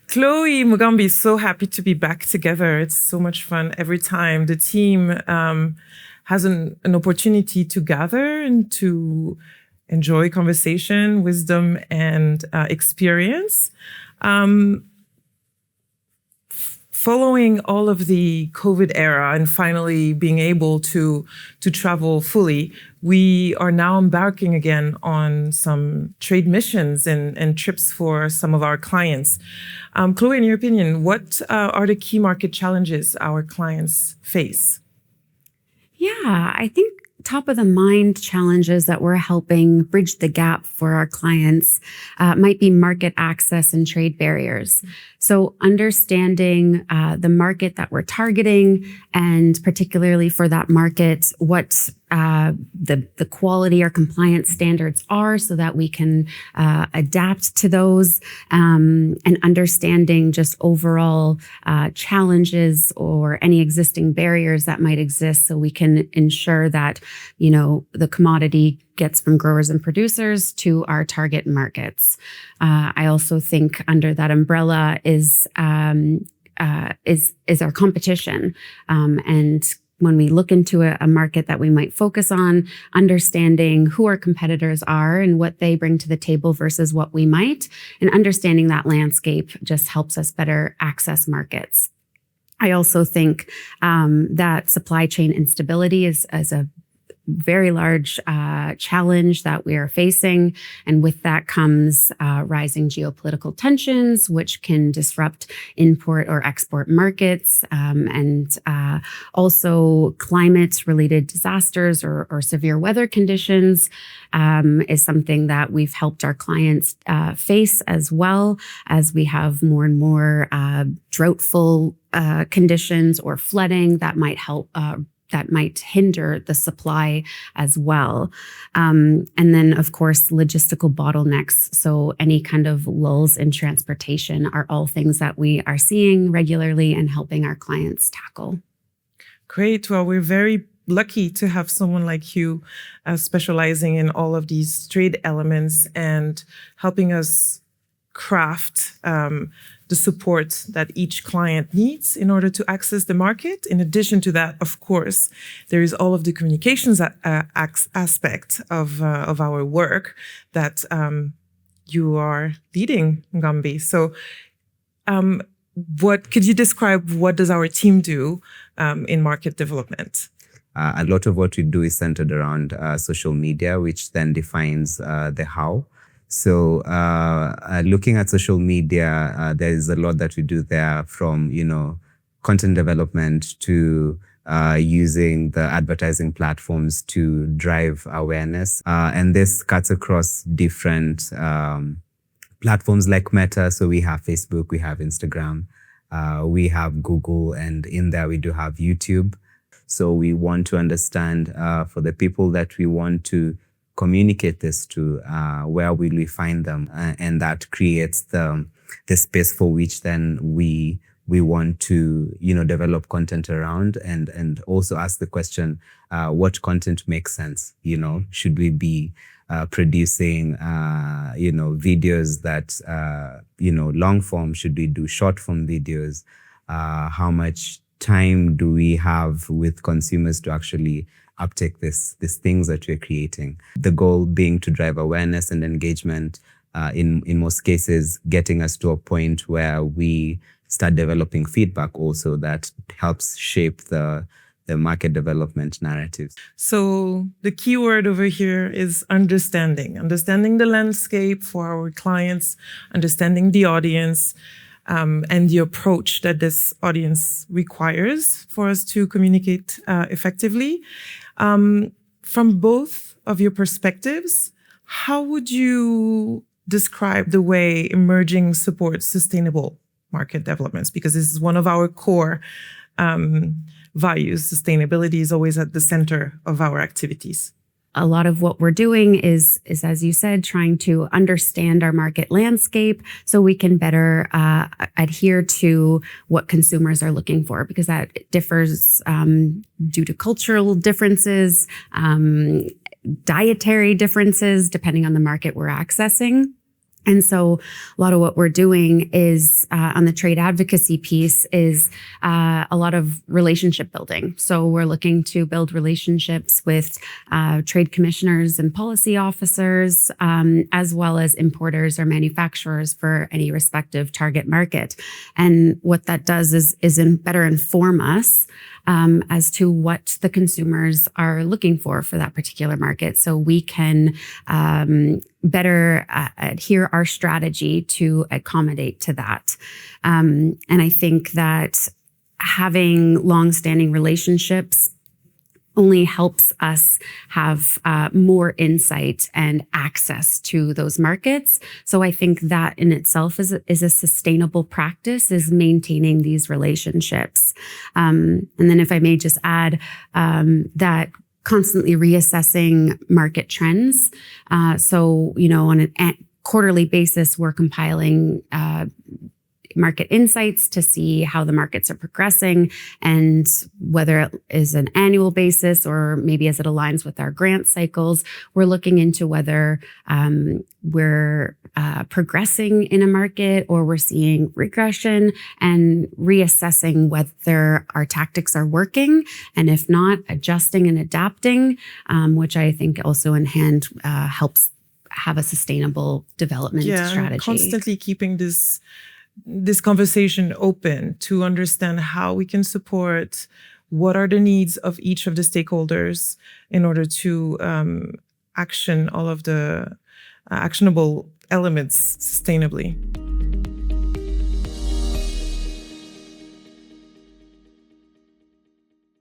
Chloe, Mugambi, so happy to be back together. It's so much fun every time the team has an opportunity to gather and to enjoy conversation, wisdom, and experience. Following all of the COVID era and finally being able to travel fully, we are now embarking again on some trade missions and trips for some of our clients. Chloe, in your opinion, what are the key market challenges our clients face? Yeah, I think top of the mind challenges that we're helping bridge the gap for our clients might be market access and trade barriers. So understanding the market that we're targeting, and particularly for that market, what the quality or compliance standards are so that we can adapt to those, and understanding just overall challenges or any existing barriers that might exist so we can ensure that, the commodity gets from growers and producers to our target markets. I also think under that umbrella is our competition, and when we look into a market that we might focus on, understanding who our competitors are and what they bring to the table versus what we might, and understanding that landscape just helps us better access markets. I also think that supply chain instability is a very large challenge that we are facing. And with that comes rising geopolitical tensions, which can disrupt import or export markets, and also climate-related disasters or severe weather conditions is something that we've helped our clients face, as well as we have more and more droughtful conditions or flooding that might help that might hinder the supply as well. And then, of course, logistical bottlenecks. So any kind of lulls in transportation are all things that we are seeing regularly and helping our clients tackle. Great. Well, we're very lucky to have someone like you specializing in all of these trade elements and helping us craft the support that each client needs in order to access the market. In addition to that, of course, there is all of the communications aspect of our work that you are leading, Mugambi. So what could you describe, what does our team do in market development? A lot of what we do is centered around social media, which then defines the how. So looking at social media, there is a lot that we do there, from, content development to using the advertising platforms to drive awareness. And this cuts across different platforms like Meta. So we have Facebook, we have Instagram, we have Google, and in there we do have YouTube. So we want to understand for the people that we want to communicate this to, where will we find them? And that creates the space for which then we want to, develop content around, and also ask the question, what content makes sense? Should we be producing, videos that, long form? Should we do short form videos? How much time do we have with consumers to actually uptake these things that we're creating? The goal being to drive awareness and engagement, in most cases, getting us to a point where we start developing feedback also that helps shape the market development narratives. So the key word over here is understanding the landscape for our clients, understanding the audience, and the approach that this audience requires for us to communicate effectively. From both of your perspectives, how would you describe the way emerging supports sustainable market developments? Because this is one of our core values. Sustainability is always at the center of our activities. A lot of what we're doing is, as you said, trying to understand our market landscape so we can better adhere to what consumers are looking for, because that differs due to cultural differences, dietary differences, depending on the market we're accessing. And so a lot of what we're doing is on the trade advocacy piece is a lot of relationship building. So we're looking to build relationships with trade commissioners and policy officers, as well as importers or manufacturers for any respective target market. And what that does is better inform us as to what the consumers are looking for that particular market. So we can better adhere our strategy to accommodate to that. And I think that having long-standing relationships only helps us have more insight and access to those markets. So I think that in itself is a sustainable practice, is maintaining these relationships. And then if I may just add that constantly reassessing market trends. So, on a quarterly basis, we're compiling market insights to see how the markets are progressing, and whether it is an annual basis or maybe as it aligns with our grant cycles, we're looking into whether we're progressing in a market or we're seeing regression, and reassessing whether our tactics are working, and if not, adjusting and adapting, which I think also in hand helps have a sustainable development strategy. And constantly keeping this conversation open to understand how we can support, what are the needs of each of the stakeholders in order to action all of the actionable elements sustainably.